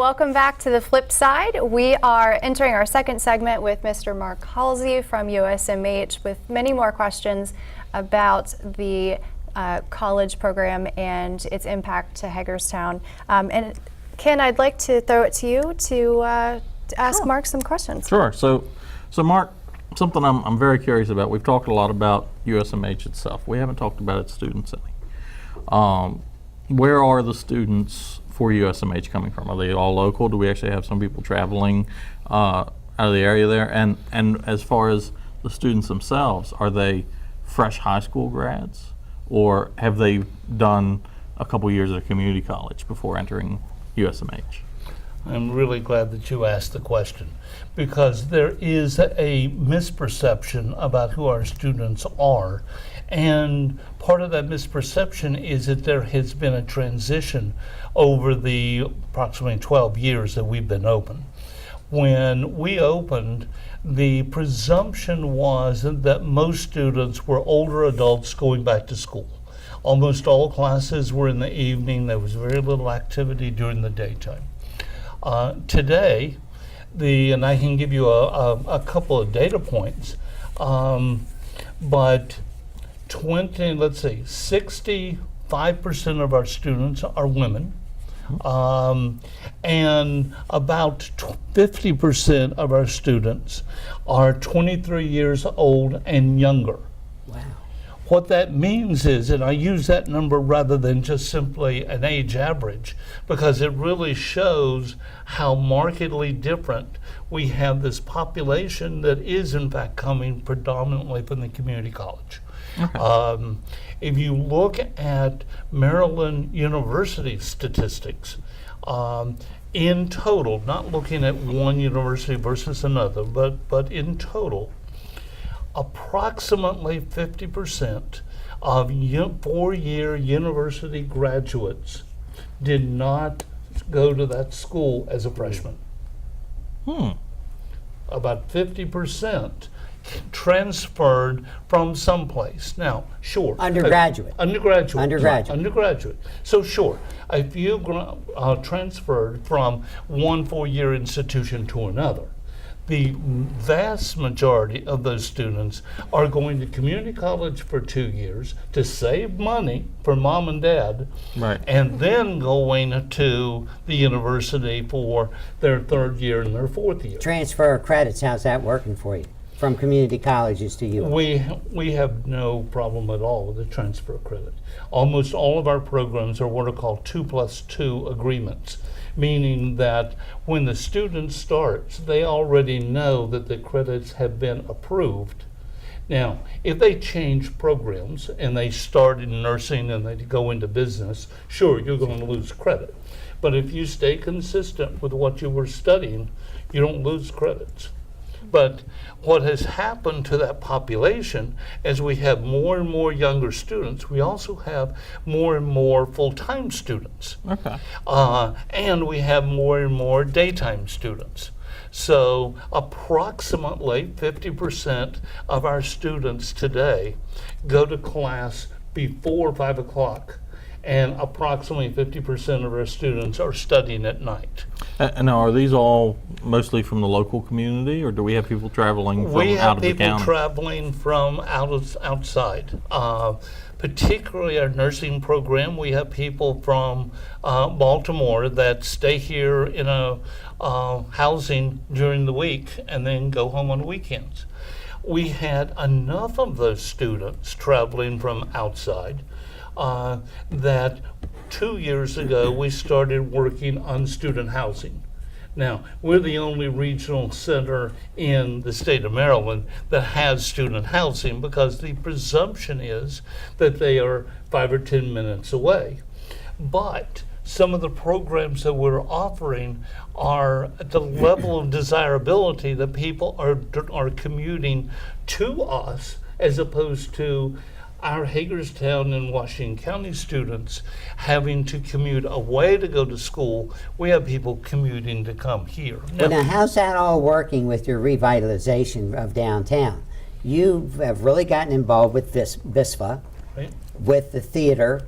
welcome back to the Flip Side. We are entering our second segment with Mr. Mark Halsey from USMH with many more questions about the college program and its impact to Hagerstown. And Ken, I'd like to throw it to you to ask Sure. Mark some questions. Sure. So Mark, something I'm very curious about. We've talked a lot about USMH itself. We haven't talked about its students any. Where are the students for USMH coming from? Are they all local? Do we actually have some people traveling out of the area there? And as far as the students themselves, are they fresh high school grads, or have they done a couple years at a community college before entering USMH? I'm really glad that you asked the question, because there is a misperception about who our students are. And part of that misperception is that there has been a transition over the approximately 12 years that we've been open. When we opened, the presumption was that most students were older adults going back to school. Almost all classes were in the evening. There was very little activity during the daytime. Today, and I can give you a couple of data points, but 65% of our students are women, and about 50% of our students are 23 years old and younger. Wow. What that means is, and I use that number rather than just simply an age average, because it really shows how markedly different we have this population that is in fact coming predominantly from the community college. Okay. If you look at Maryland University statistics, in total, not looking at one university versus another, but in total, approximately 50% of four-year university graduates did not go to that school as a freshman. About 50% transferred from someplace. Now, sure. Undergraduate. Undergraduate. So sure, if you transferred from one four-year institution to another, the vast majority of those students are going to community college for 2 years to save money for mom and dad, right, and then going to the university for their third year and their fourth year. Transfer of credits, how's that working for you? From community colleges to you? We have no problem at all with the transfer of credit. Almost all of our programs are what are called 2+2 agreements, meaning that when the student starts, they already know that the credits have been approved. Now, if they change programs and they start in nursing and they go into business, sure, you're going to lose credit. But if you stay consistent with what you were studying, you don't lose credits. But what has happened to that population, as we have more and more younger students, we also have more and more full-time students. Okay. And we have more and more daytime students. So approximately 50% of our students today go to class before 5 o'clock, and approximately 50% of our students are studying at night. And now, are these all mostly from the local community, or do we have people traveling from out of the county? We have people traveling from outside. Particularly our nursing program, we have people from Baltimore that stay here in a housing during the week and then go home on the weekends. We had enough of those students traveling from outside that 2 years ago we started working on student housing. Now, we're the only regional center in the state of Maryland that has student housing, because the presumption is that they are 5 or 10 minutes away. But some of the programs that we're offering are at the level of desirability that people are commuting to us, as opposed to our Hagerstown and Washington County students having to commute away to go to school. We have people commuting to come here. Now, how's that all working with your revitalization of downtown? You have really gotten involved with VISPA, Right? with the theater,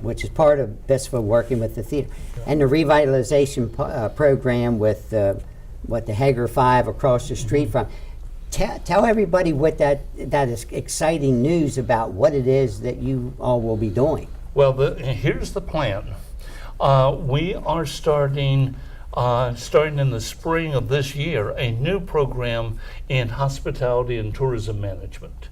which is part of BISFA working with the theater, and the revitalization program with what the Hager 5 across the street from. Tell everybody what that is exciting news about what it is that you all will be doing. Well, here's the plan. We are starting in the spring of this year, a new program in hospitality and tourism management.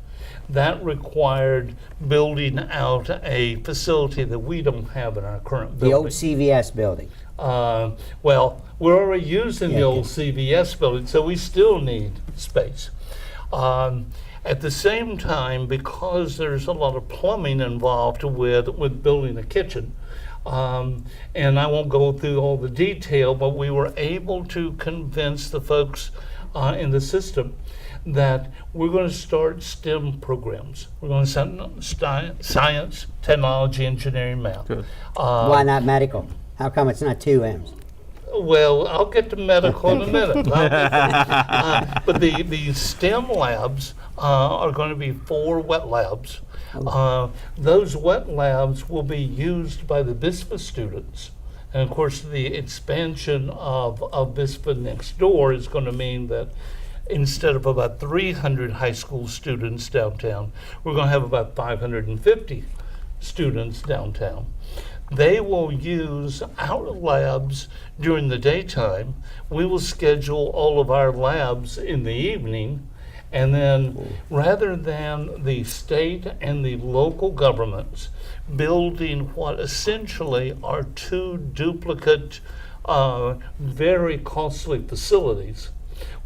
That required building out a facility that we don't have in our current building. The old CVS building. Well, we're already using the old CVS building, so we still need space. At the same time, because there's a lot of plumbing involved with building a kitchen, and I won't go through all the detail, but we were able to convince the folks in the system that we're going to start STEM programs. We're going to start science, technology, engineering, math. Good. Why not medical? How come it's not 2 M's? Well, I'll get to medical in a minute. But the STEM labs are going to be 4 wet labs. Those wet labs will be used by the BISFA students. And of course, the expansion of BISFA next door is going to mean that instead of about 300 high school students downtown, we're going to have about 550 students downtown. They will use our labs during the daytime. We will schedule all of our labs in the evening. And then rather than the state and the local governments building what essentially are 2 duplicate, very costly facilities,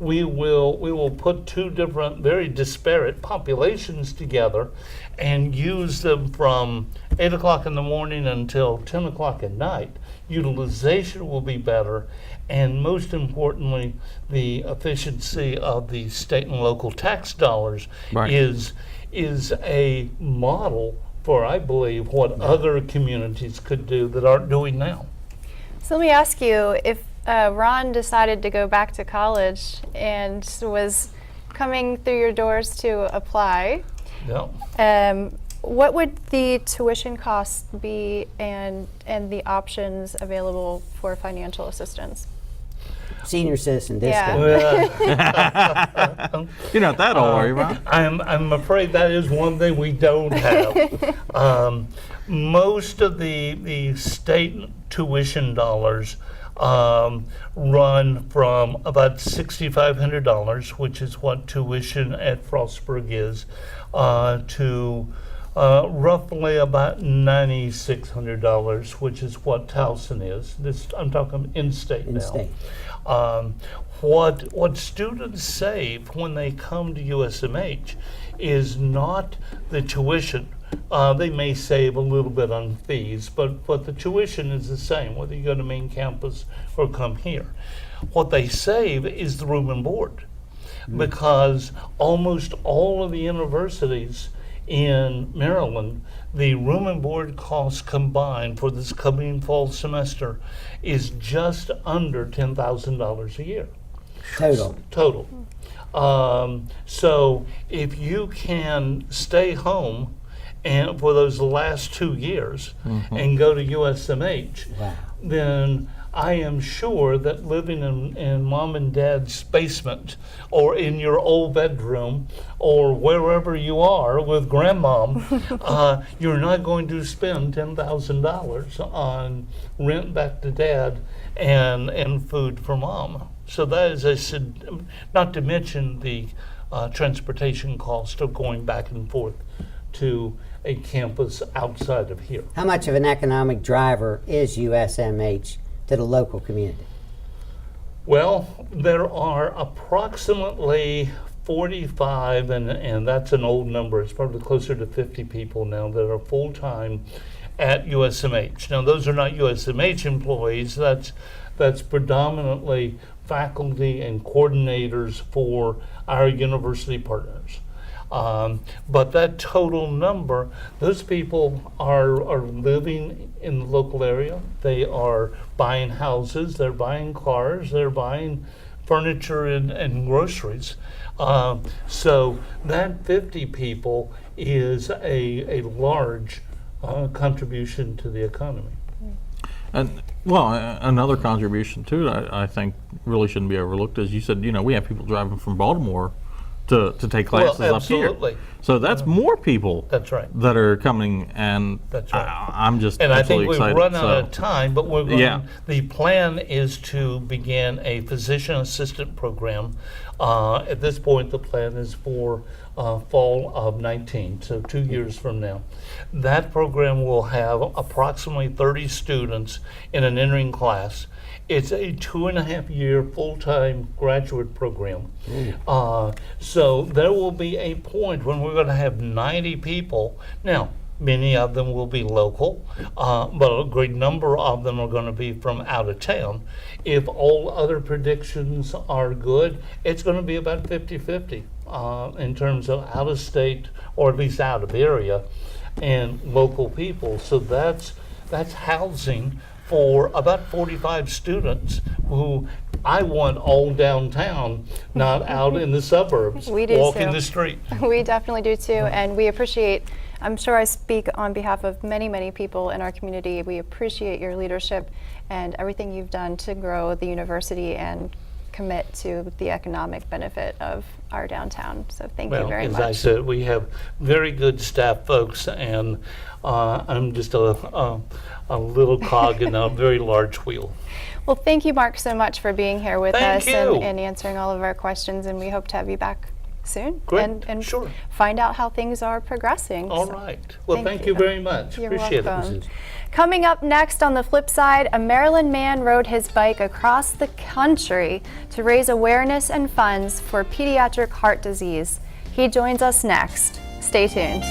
we will put 2 different, very disparate populations together and use them from 8 o'clock in the morning until 10 o'clock at night. Utilization will be better, and most importantly, the efficiency of the state and local tax dollars Right. is a model for, I believe, what other communities could do that aren't doing now. So let me ask you, if Ron decided to go back to college and was coming through your doors to apply, Yeah. what would the tuition costs be and the options available for financial assistance? Senior citizen Yeah. discount. Well, You're not that old, are you, Ron? I'm afraid that is one thing we don't have. Most of the state tuition dollars run from about $6,500, which is what tuition at Frostburg is, to roughly about $9,600, which is what Towson is. I'm talking in-state now. In-state. What students save when they come to USMH is not the tuition. They may save a little bit on fees, but the tuition is the same whether you go to main campus or come here. What they save is the room and board, because almost all of the universities in Maryland, the room and board costs combined for this coming fall semester is just under $10,000 a year. Total. So if you can stay home and for those last 2 years and go to USMH, Wow. then I am sure that living in mom and dad's basement or in your old bedroom or wherever you are with grandmom, you're not going to spend $10,000 on rent back to dad and food for mom. So that is, I said, not to mention the transportation cost of going back and forth to a campus outside of here. How much of an economic driver is USMH to the local community? Well, there are approximately 45, and that's an old number, it's probably closer to 50 people now that are full-time at USMH. Now, those are not USMH employees, that's predominantly faculty and coordinators for our university partners. But that total number, those people are living in the local area. They are buying houses, they're buying cars, they're buying furniture and groceries. So that 50 people is a large contribution to the economy. And well, another contribution too, I think really shouldn't be overlooked is you said, we have people driving from Baltimore to take classes up here. Absolutely. So that's more people That's right. that are coming, and That's right. I'm just And I think absolutely we've excited. run out of time, but we're going. Yeah. The plan is to begin a physician assistant program. At this point, the plan is for fall of 19, so 2 years from now. That program will have approximately 30 students in an entering class. It's a 2.5-year full-time graduate program. So there will be a point when we're going to have 90 people. Now, many of them will be local, but a great number of them are going to be from out of town. If all other predictions are good, it's going to be about 50-50 in terms of out-of-state, or at least out-of-area, and local people. So that's housing for about 45 students who I want all downtown, not out in the suburbs, We do walking too. the street. We definitely do too, and we appreciate, I'm sure I speak on behalf of many, many people in our community. We appreciate your leadership and everything you've done to grow the university and commit to the economic benefit of our downtown. So thank you very As much. I said, we have very good staff folks, and I'm just a little cog in a very large wheel. Well, thank you, Mark, so much for being here with Thank us you. and answering all of our questions, and we hope to have you back soon Great, and sure. find out how things are progressing. All So right. Well, thank thank you. you very much. You're Appreciate welcome. it. Coming up next on the flip side, a Maryland man rode his bike across the country to raise awareness and funds for pediatric heart disease. He joins us next. Stay tuned.